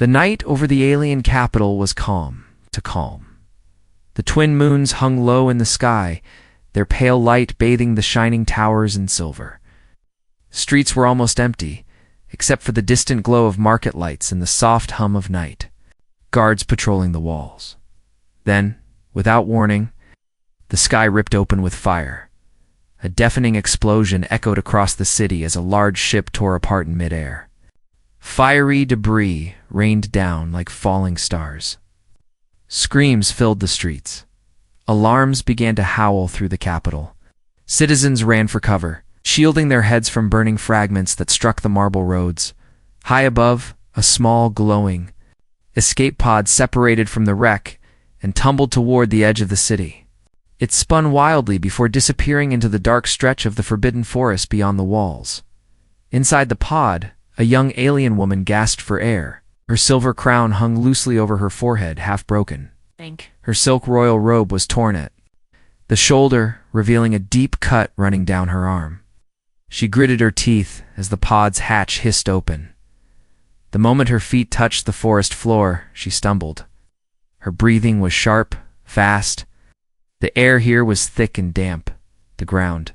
The night over the alien capital was calm to calm. The twin moons hung low in the sky, their pale light bathing the shining towers in silver. Streets were almost empty, except for the distant glow of market lights and the soft hum of night. Guards patrolling the walls. Then, without warning, the sky ripped open with fire. A deafening explosion echoed across the city as a large ship tore apart in midair. Fiery debris rained down like falling stars. Screams filled the streets. Alarms began to howl through the capital. Citizens ran for cover, shielding their heads from burning fragments that struck the marble roads. High above, a small, glowing escape pod separated from the wreck and tumbled toward the edge of the city. It spun wildly before disappearing into the dark stretch of the forbidden forest beyond the walls. Inside the pod, a young alien woman gasped for air. Her silver crown hung loosely over her forehead, half broken. Her silk royal robe was torn at the shoulder, revealing a deep cut running down her arm. She gritted her teeth as the pod's hatch hissed open. The moment her feet touched the forest floor, she stumbled. Her breathing was sharp, fast. The air here was thick and damp. The ground,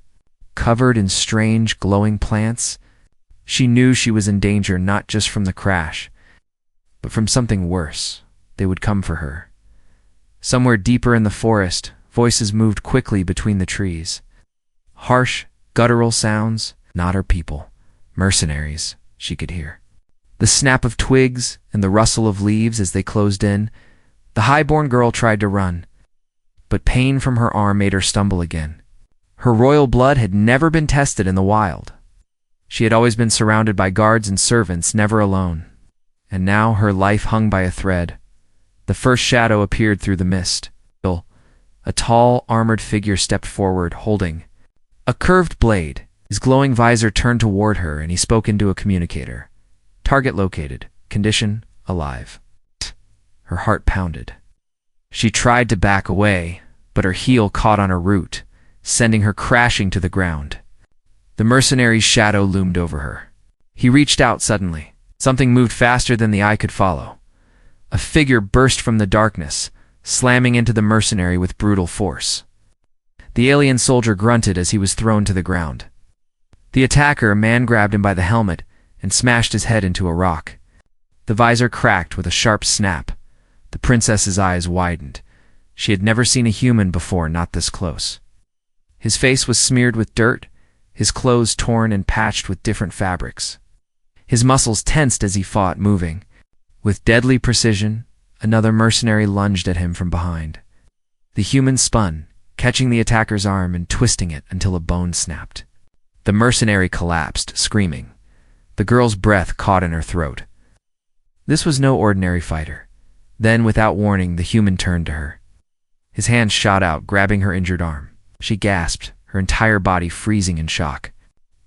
covered in strange, glowing plants. She knew she was in danger not just from the crash, but from something worse. They would come for her. Somewhere deeper in the forest, voices moved quickly between the trees. Harsh, guttural sounds, not her people. Mercenaries, she could hear. The snap of twigs and the rustle of leaves as they closed in. The highborn girl tried to run, but pain from her arm made her stumble again. Her royal blood had never been tested in the wild. She had always been surrounded by guards and servants, never alone. And now her life hung by a thread. The first shadow appeared through the mist. A tall, armored figure stepped forward, holding a curved blade. His glowing visor turned toward her, and he spoke into a communicator. Target located. Condition, alive. Her heart pounded. She tried to back away, but her heel caught on a root, sending her crashing to the ground. The mercenary's shadow loomed over her. He reached out suddenly. Something moved faster than the eye could follow. A figure burst from the darkness, slamming into the mercenary with brutal force. The alien soldier grunted as he was thrown to the ground. The attacker man-grabbed him by the helmet and smashed his head into a rock. The visor cracked with a sharp snap. The princess's eyes widened. She had never seen a human before, not this close. His face was smeared with dirt, his clothes torn and patched with different fabrics. His muscles tensed as he fought, moving. With deadly precision, another mercenary lunged at him from behind. The human spun, catching the attacker's arm and twisting it until a bone snapped. The mercenary collapsed, screaming. The girl's breath caught in her throat. This was no ordinary fighter. Then, without warning, the human turned to her. His hand shot out, grabbing her injured arm. She gasped, her entire body freezing in shock.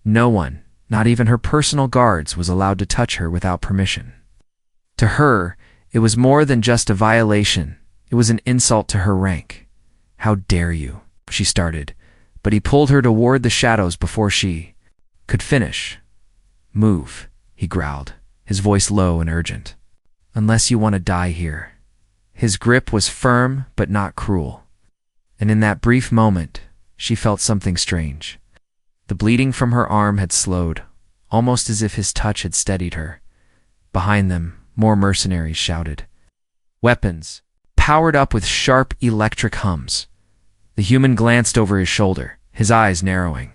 No one, not even her personal guards, was allowed to touch her without permission. To her, it was more than just a violation. It was an insult to her rank. "How dare you?" she started, but he pulled her toward the shadows before she could finish. "Move," he growled, his voice low and urgent. "Unless you want to die here." His grip was firm but not cruel. And in that brief moment, she felt something strange. The bleeding from her arm had slowed, almost as if his touch had steadied her. Behind them, more mercenaries shouted. Weapons, powered up with sharp electric hums. The human glanced over his shoulder, his eyes narrowing.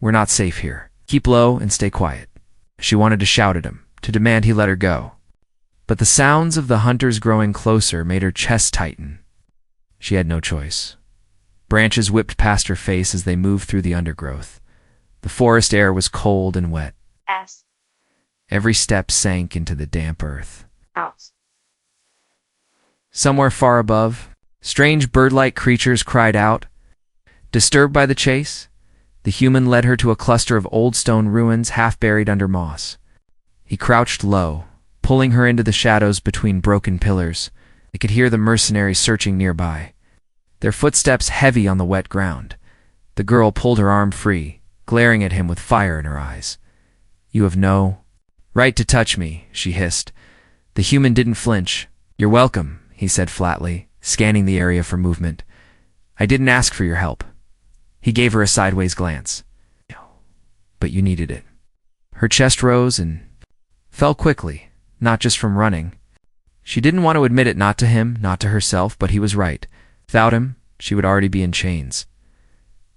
"We're not safe here. Keep low and stay quiet." She wanted to shout at him, to demand he let her go. But the sounds of the hunters growing closer made her chest tighten. She had no choice. Branches whipped past her face as they moved through the undergrowth. The forest air was cold and wet. Every step sank into the damp earth. Somewhere far above, strange bird-like creatures cried out. Disturbed by the chase, the human led her to a cluster of old stone ruins half buried under moss. He crouched low, pulling her into the shadows between broken pillars. They could hear the mercenaries searching nearby, their footsteps heavy on the wet ground. The girl pulled her arm free, glaring at him with fire in her eyes. "You have no right to touch me," she hissed. The human didn't flinch. "You're welcome," he said flatly, scanning the area for movement. "I didn't ask for your help." He gave her a sideways glance. "But you needed it." Her chest rose and fell quickly, not just from running. She didn't want to admit it, not to him, not to herself, but he was right. Without him, she would already be in chains.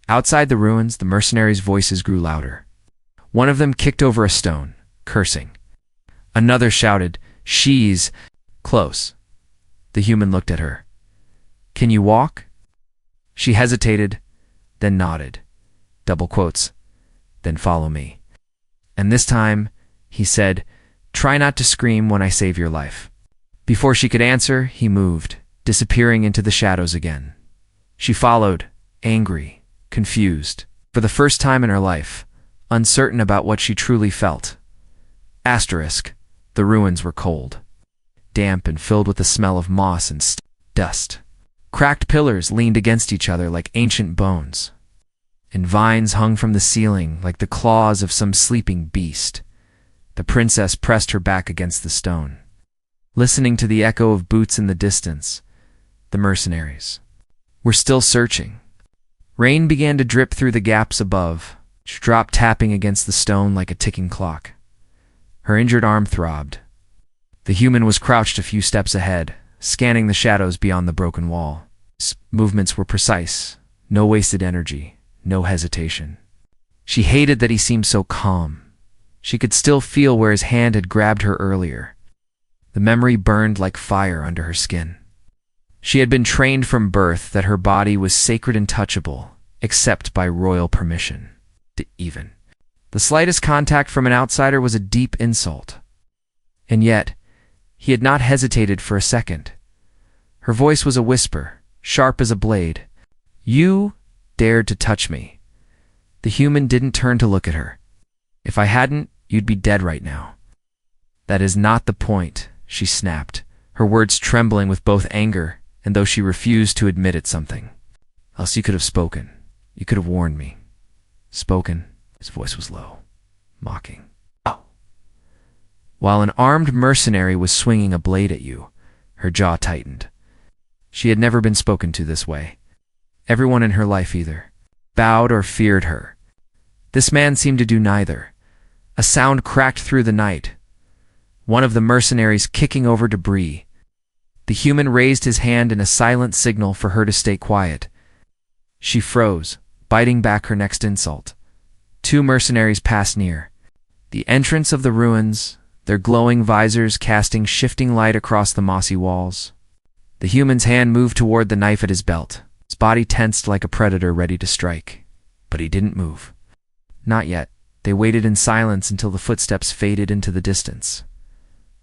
Outside the ruins, the mercenaries' voices grew louder. One of them kicked over a stone, cursing. Another shouted, "She's close." The human looked at her. "Can you walk?" She hesitated, then nodded. Double quotes. "Then follow me." And this time, he said, "Try not to scream when I save your life." Before she could answer, he moved, disappearing into the shadows again. She followed, angry, confused, for the first time in her life, uncertain about what she truly felt. Asterisk, the ruins were cold, damp and filled with the smell of moss and dust. Cracked pillars leaned against each other like ancient bones, and vines hung from the ceiling like the claws of some sleeping beast. The princess pressed her back against the stone, listening to the echo of boots in the distance. The mercenaries were still searching. Rain began to drip through the gaps above, drop tapping against the stone like a ticking clock. Her injured arm throbbed. The human was crouched a few steps ahead, scanning the shadows beyond the broken wall. His movements were precise, no wasted energy, no hesitation. She hated that he seemed so calm. She could still feel where his hand had grabbed her earlier. The memory burned like fire under her skin. She had been trained from birth that her body was sacred and touchable, except by royal permission. Even the slightest contact from an outsider was a deep insult. And yet, he had not hesitated for a second. Her voice was a whisper, sharp as a blade. "You dared to touch me." The human didn't turn to look at her. "If I hadn't, you'd be dead right now." "That is not the point," she snapped, her words trembling with both anger and though she refused to admit it something. "Else you could have spoken. You could have warned me." "Spoken?" His voice was low, mocking. "Oh." While an armed mercenary was swinging a blade at you, her jaw tightened. She had never been spoken to this way. Everyone in her life either bowed or feared her. This man seemed to do neither. A sound cracked through the night. One of the mercenaries kicking over debris. The human raised his hand in a silent signal for her to stay quiet. She froze, biting back her next insult. Two mercenaries passed near. The entrance of the ruins, their glowing visors casting shifting light across the mossy walls. The human's hand moved toward the knife at his belt, his body tensed like a predator ready to strike. But he didn't move. Not yet. They waited in silence until the footsteps faded into the distance.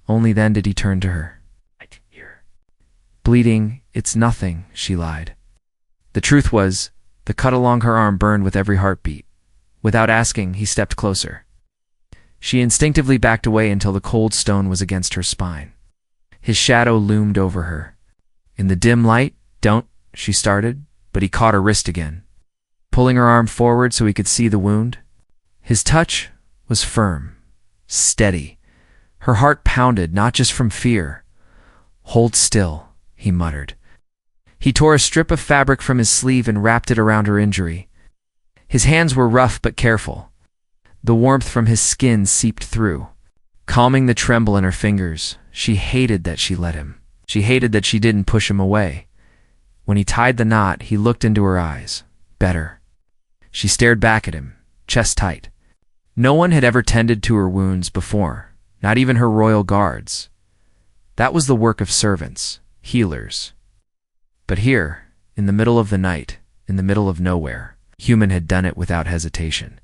Only then did he turn to her. "Here." "Bleeding, it's nothing," she lied. The truth was, the cut along her arm burned with every heartbeat. Without asking, he stepped closer. She instinctively backed away until the cold stone was against her spine. His shadow loomed over her. In the dim light, "Don't," she started, but he caught her wrist again, pulling her arm forward so he could see the wound. His touch was firm, steady. Her heart pounded, not just from fear. "Hold still," he muttered. He tore a strip of fabric from his sleeve and wrapped it around her injury. His hands were rough but careful. The warmth from his skin seeped through, calming the tremble in her fingers. She hated that she let him. She hated that she didn't push him away. When he tied the knot, he looked into her eyes. Better. She stared back at him, chest tight. No one had ever tended to her wounds before, not even her royal guards. That was the work of servants, healers. But here, in the middle of the night, in the middle of nowhere, human had done it without hesitation.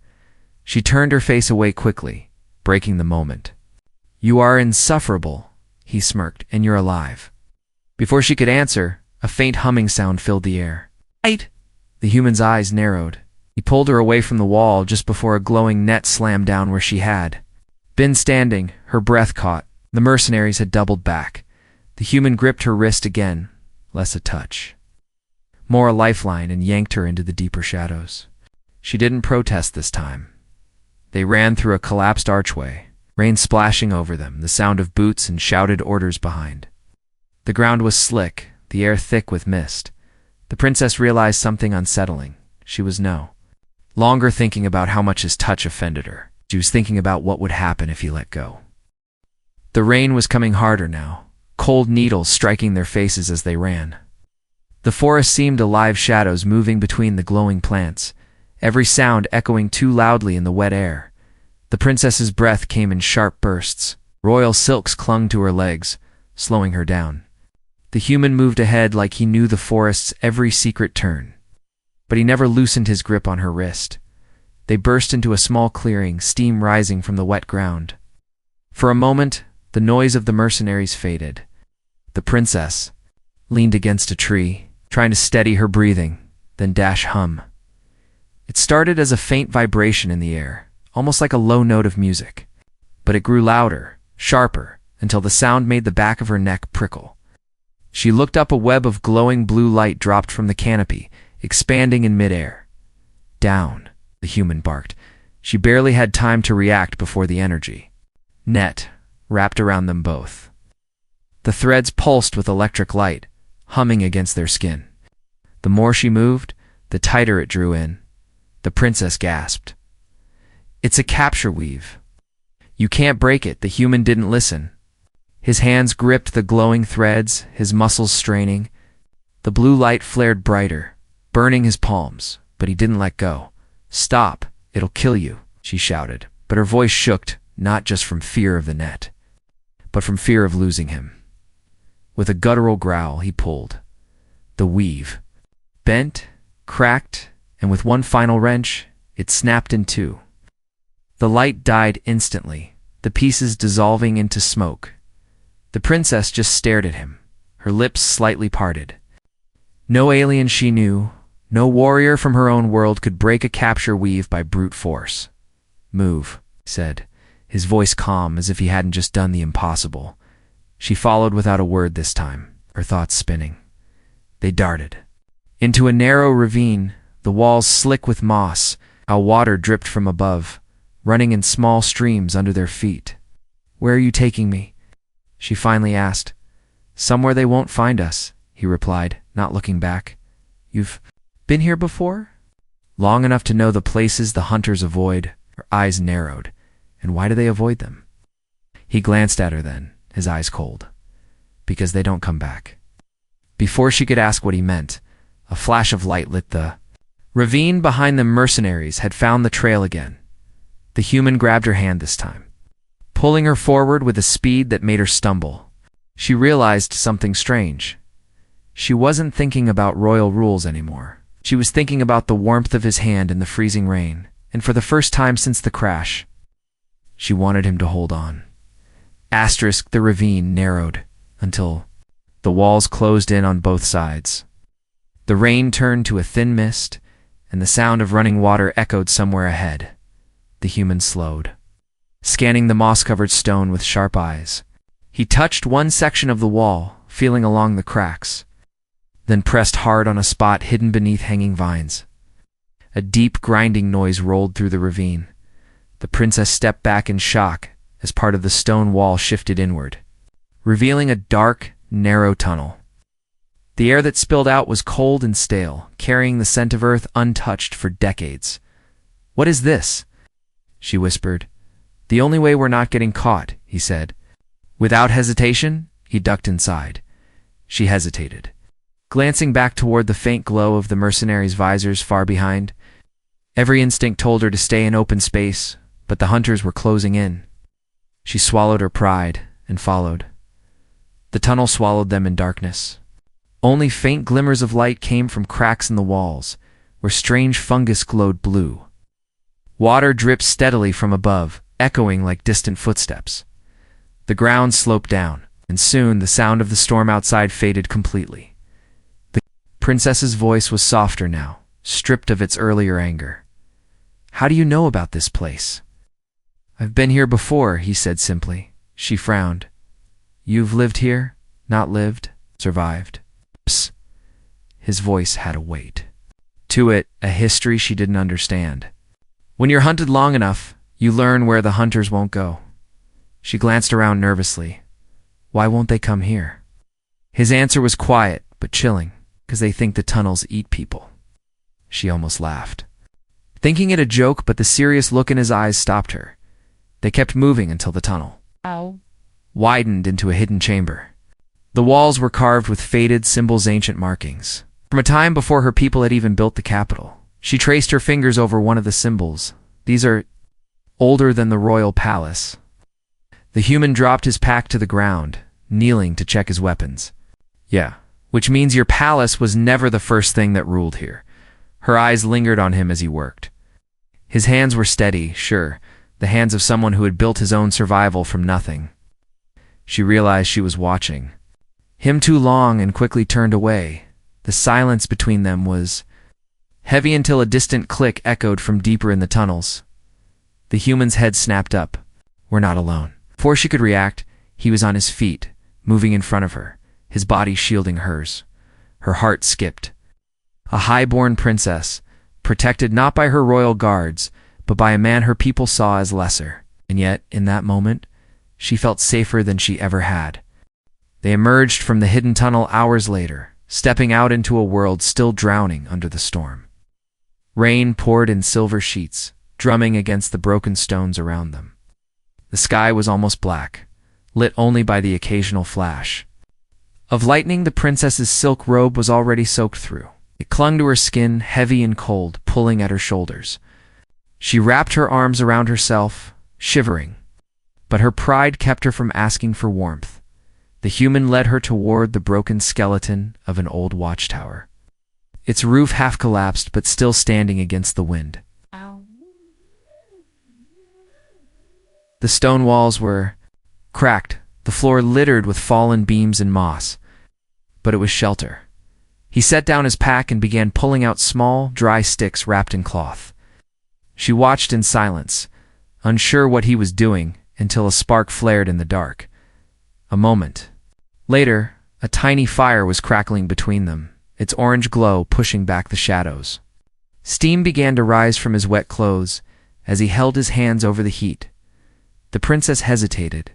She turned her face away quickly, breaking the moment. "You are insufferable," he smirked, "and you're alive." Before she could answer, a faint humming sound filled the air. "Right!" The human's eyes narrowed. He pulled her away from the wall just before a glowing net slammed down where she had been standing, her breath caught. The mercenaries had doubled back. The human gripped her wrist again, less a touch, more a lifeline, and yanked her into the deeper shadows. She didn't protest this time. They ran through a collapsed archway, rain splashing over them, the sound of boots and shouted orders behind. The ground was slick, the air thick with mist. The princess realized something unsettling. She was no longer thinking about how much his touch offended her. She was thinking about what would happen if he let go. The rain was coming harder now, cold needles striking their faces as they ran. The forest seemed alive, shadows moving between the glowing plants, every sound echoing too loudly in the wet air. The princess's breath came in sharp bursts. Royal silks clung to her legs, slowing her down. The human moved ahead like he knew the forest's every secret turn. But he never loosened his grip on her wrist. They burst into a small clearing, steam rising from the wet ground. For a moment, the noise of the mercenaries faded. The princess leaned against a tree, trying to steady her breathing, then dash hum. It started as a faint vibration in the air, almost like a low note of music. But it grew louder, sharper, until the sound made the back of her neck prickle. She looked up. A web of glowing blue light dropped from the canopy, expanding in midair. Down, the human barked. She barely had time to react before the energy net wrapped around them both. The threads pulsed with electric light, humming against their skin. The more she moved, the tighter it drew in. The princess gasped. "It's a capture weave. You can't break it." The human didn't listen. His hands gripped the glowing threads, his muscles straining. The blue light flared brighter, burning his palms, but he didn't let go. "Stop, it'll kill you," she shouted, but her voice shook, not just from fear of the net, but from fear of losing him. With a guttural growl, he pulled. The weave bent, cracked, and with one final wrench, it snapped in two. The light died instantly, the pieces dissolving into smoke. The princess just stared at him, her lips slightly parted. No alien she knew, no warrior from her own world could break a capture weave by brute force. "Move," he said, his voice calm as if he hadn't just done the impossible. She followed without a word this time, her thoughts spinning. They darted into a narrow ravine, the walls slick with moss, how water dripped from above, running in small streams under their feet. "Where are you taking me?" she finally asked. "Somewhere they won't find us," he replied, not looking back. "You've been here before?" "Long enough to know the places the hunters avoid." Her eyes narrowed. "And why do they avoid them?" He glanced at her then, his eyes cold. "Because they don't come back." Before she could ask what he meant, a flash of light lit the ravine behind them. Mercenaries had found the trail again. The human grabbed her hand this time, pulling her forward with a speed that made her stumble. She realized something strange. She wasn't thinking about royal rules anymore. She was thinking about the warmth of his hand in the freezing rain, and for the first time since the crash, she wanted him to hold on. The ravine narrowed until the walls closed in on both sides. The rain turned to a thin mist, and the sound of running water echoed somewhere ahead. The human slowed, scanning the moss-covered stone with sharp eyes. He touched one section of the wall, feeling along the cracks, then pressed hard on a spot hidden beneath hanging vines. A deep grinding noise rolled through the ravine. The princess stepped back in shock as part of the stone wall shifted inward, revealing a dark, narrow tunnel. The air that spilled out was cold and stale, carrying the scent of earth untouched for decades. "What is this?" she whispered. "The only way we're not getting caught," he said. Without hesitation, he ducked inside. She hesitated, glancing back toward the faint glow of the mercenaries' visors far behind. Every instinct told her to stay in open space, but the hunters were closing in. She swallowed her pride and followed. The tunnel swallowed them in darkness. Only faint glimmers of light came from cracks in the walls, where strange fungus glowed blue. Water dripped steadily from above, echoing like distant footsteps. The ground sloped down, and soon the sound of the storm outside faded completely. The princess's voice was softer now, stripped of its earlier anger. "How do you know about this place?" "I've been here before," he said simply. She frowned. "You've lived here? Not lived? Survived?" Psst. His voice had a weight to it, a history she didn't understand. "When you're hunted long enough, you learn where the hunters won't go." She glanced around nervously. Why won't they come here? His answer was quiet, but chilling, because they think the tunnels eat people. She almost laughed, thinking it a joke, but the serious look in his eyes stopped her. They kept moving until the tunnel widened into a hidden chamber. The walls were carved with faded symbols, ancient markings. From a time before her people had even built the capital. She traced her fingers over one of the symbols. These are older than the royal palace. The human dropped his pack to the ground, kneeling to check his weapons. Yeah, which means your palace was never the first thing that ruled here. Her eyes lingered on him as he worked. His hands were steady, sure, the hands of someone who had built his own survival from nothing. She realized she was watching him too long and quickly turned away. The silence between them was heavy until a distant click echoed from deeper in the tunnels. The human's head snapped up. We're not alone. Before she could react, he was on his feet, moving in front of her, his body shielding hers. Her heart skipped. A highborn princess, protected not by her royal guards, but by a man her people saw as lesser. And yet, in that moment, she felt safer than she ever had. They emerged from the hidden tunnel hours later, stepping out into a world still drowning under the storm. Rain poured in silver sheets, drumming against the broken stones around them. The sky was almost black, lit only by the occasional flash of lightning. The princess's silk robe was already soaked through. It clung to her skin, heavy and cold, pulling at her shoulders. She wrapped her arms around herself, shivering, but her pride kept her from asking for warmth. The human led her toward the broken skeleton of an old watchtower. Its roof half collapsed, but still standing against the wind. The stone walls were cracked, the floor littered with fallen beams and moss, but it was shelter. He set down his pack and began pulling out small, dry sticks wrapped in cloth. She watched in silence, unsure what he was doing, until a spark flared in the dark. A moment later, a tiny fire was crackling between them, its orange glow pushing back the shadows. Steam began to rise from his wet clothes as he held his hands over the heat. The princess hesitated,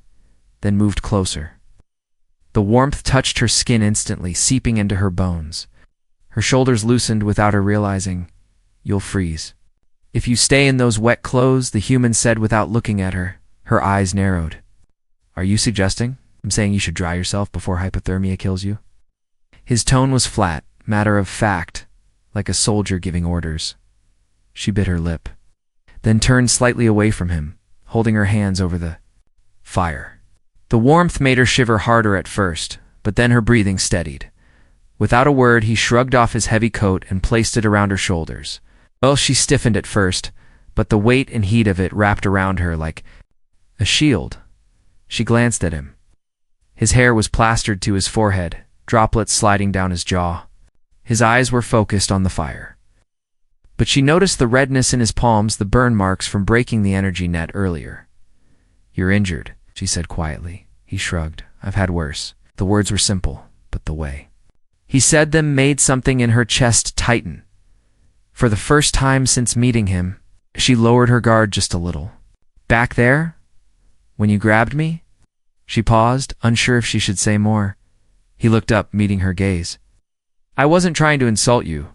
then moved closer. The warmth touched her skin instantly, seeping into her bones. Her shoulders loosened without her realizing. You'll freeze. If you stay in those wet clothes, the human said without looking at her. Her eyes narrowed. Are you suggesting I'm saying you should dry yourself before hypothermia kills you? His tone was flat, matter of fact, like a soldier giving orders. She bit her lip, then turned slightly away from him, holding her hands over the fire. The warmth made her shiver harder at first, but then her breathing steadied. Without a word, he shrugged off his heavy coat and placed it around her shoulders. Well, she stiffened at first, but the weight and heat of it wrapped around her like a shield. She glanced at him. His hair was plastered to his forehead, droplets sliding down his jaw. His eyes were focused on the fire. But she noticed the redness in his palms, the burn marks from breaking the energy net earlier. You're injured, she said quietly. He shrugged. I've had worse. The words were simple, but the way he said them made something in her chest tighten. For the first time since meeting him, she lowered her guard just a little. Back there? When you grabbed me? She paused, unsure if she should say more. He looked up, meeting her gaze. I wasn't trying to insult you.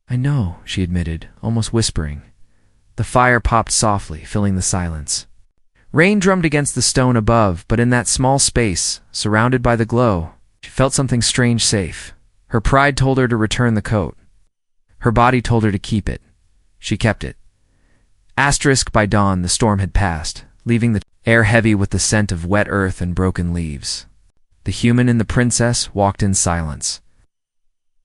I know, she admitted, almost whispering. The fire popped softly, filling the silence. Rain drummed against the stone above, but in that small space, surrounded by the glow, she felt something strange safe. Her pride told her to return the coat. Her body told her to keep it. She kept it. Asterisk by dawn, the storm had passed, leaving the air heavy with the scent of wet earth and broken leaves. The human and the princess walked in silence,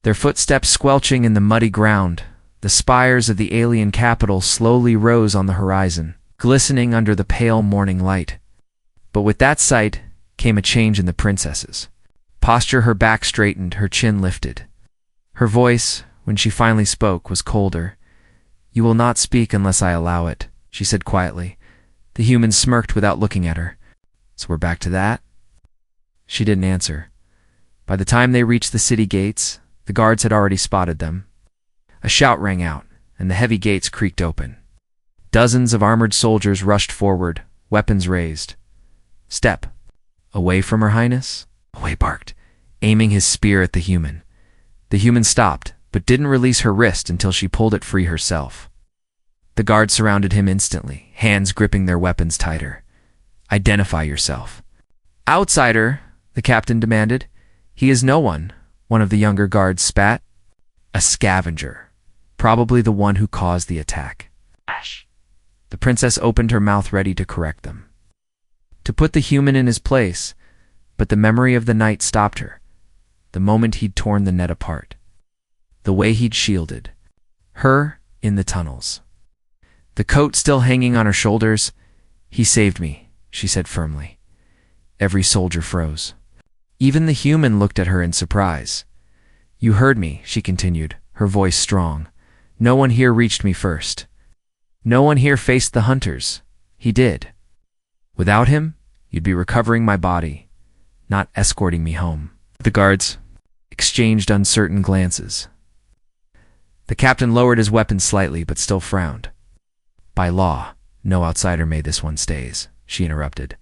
their footsteps squelching in the muddy ground. The spires of the alien capital slowly rose on the horizon, glistening under the pale morning light. But with that sight came a change in the princess's posture. Her back straightened, her chin lifted. Her voice, when she finally spoke, was colder. You will not speak unless I allow it, she said quietly. The human smirked without looking at her. So we're back to that? She didn't answer. By the time they reached the city gates, the guards had already spotted them. A shout rang out, and the heavy gates creaked open. Dozens of armored soldiers rushed forward, weapons raised. Step. Away from Her Highness? Away barked, aiming his spear at the human. The human stopped, but didn't release her wrist until she pulled it free herself. The guards surrounded him instantly, hands gripping their weapons tighter. Identify yourself. Outsider, the captain demanded. He is no one of the younger guards spat. A scavenger. Probably the one who caused the attack. The princess opened her mouth ready to correct them, to put the human in his place, but the memory of the night stopped her. The moment he'd torn the net apart. The way he'd shielded her in the tunnels. The coat still hanging on her shoulders. He saved me, she said firmly. Every soldier froze. Even the human looked at her in surprise. You heard me, she continued, her voice strong. No one here reached me first. No one here faced the hunters. He did. Without him, you'd be recovering my body, not escorting me home. The guards exchanged uncertain glances. The captain lowered his weapon slightly, but still frowned. By law, no outsider may this one stays, she interrupted.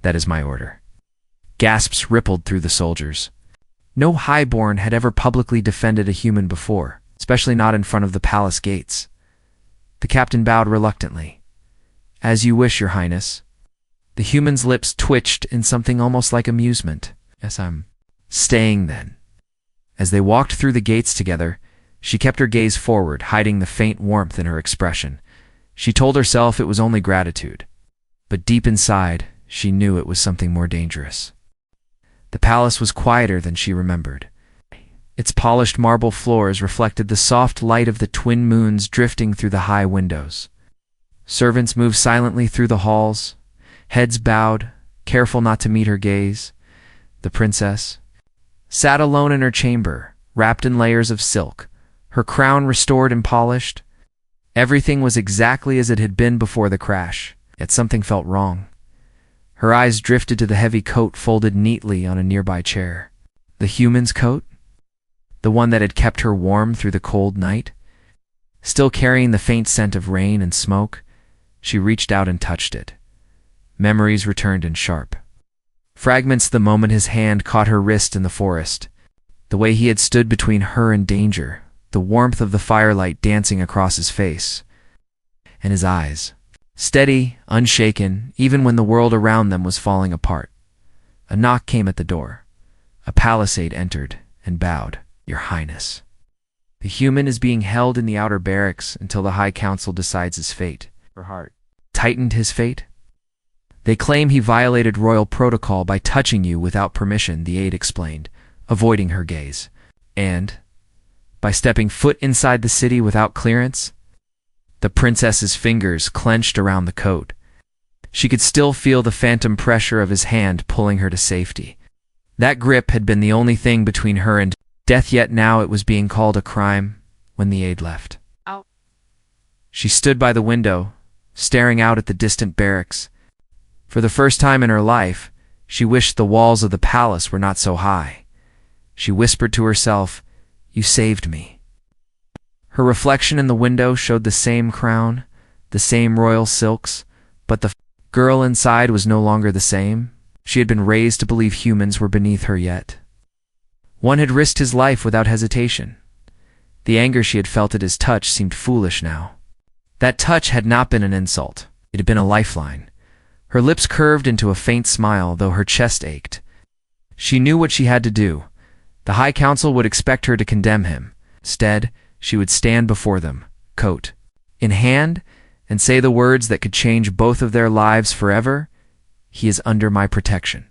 That is my order. Gasps rippled through the soldiers. No highborn had ever publicly defended a human before, especially not in front of the palace gates. The captain bowed reluctantly. As you wish, Your Highness. The human's lips twitched in something almost like amusement. Yes, I'm staying then. As they walked through the gates together, she kept her gaze forward, hiding the faint warmth in her expression. She told herself it was only gratitude, but deep inside, she knew it was something more dangerous. The palace was quieter than she remembered. Its polished marble floors reflected the soft light of the twin moons drifting through the high windows. Servants moved silently through the halls, heads bowed, careful not to meet her gaze. The princess sat alone in her chamber, wrapped in layers of silk, her crown restored and polished. Everything was exactly as it had been before the crash, yet something felt wrong. Her eyes drifted to the heavy coat folded neatly on a nearby chair. The human's coat? The one that had kept her warm through the cold night? Still carrying the faint scent of rain and smoke, she reached out and touched it. Memories returned in sharp fragments the moment his hand caught her wrist in the forest. The way he had stood between her and danger, the warmth of the firelight dancing across his face. And his eyes, steady, unshaken, even when the world around them was falling apart. A knock came at the door. A palisade entered and bowed. Your Highness. The human is being held in the outer barracks until the High Council decides his fate. Her heart tightened. His fate? They claim he violated royal protocol by touching you without permission, the aide explained, avoiding her gaze. And by stepping foot inside the city without clearance? The princess's fingers clenched around the coat. She could still feel the phantom pressure of his hand pulling her to safety. That grip had been the only thing between her and death, yet now it was being called a crime when the aide left. Ow. She stood by the window, staring out at the distant barracks. For the first time in her life, she wished the walls of the palace were not so high. She whispered to herself, "You saved me." Her reflection in the window showed the same crown, the same royal silks, but the girl inside was no longer the same. She had been raised to believe humans were beneath her yet. One had risked his life without hesitation. The anger she had felt at his touch seemed foolish now. That touch had not been an insult. It had been a lifeline. Her lips curved into a faint smile, though her chest ached. She knew what she had to do. The High Council would expect her to condemn him. Instead, she would stand before them, coat in hand, and say the words that could change both of their lives forever. He is under my protection.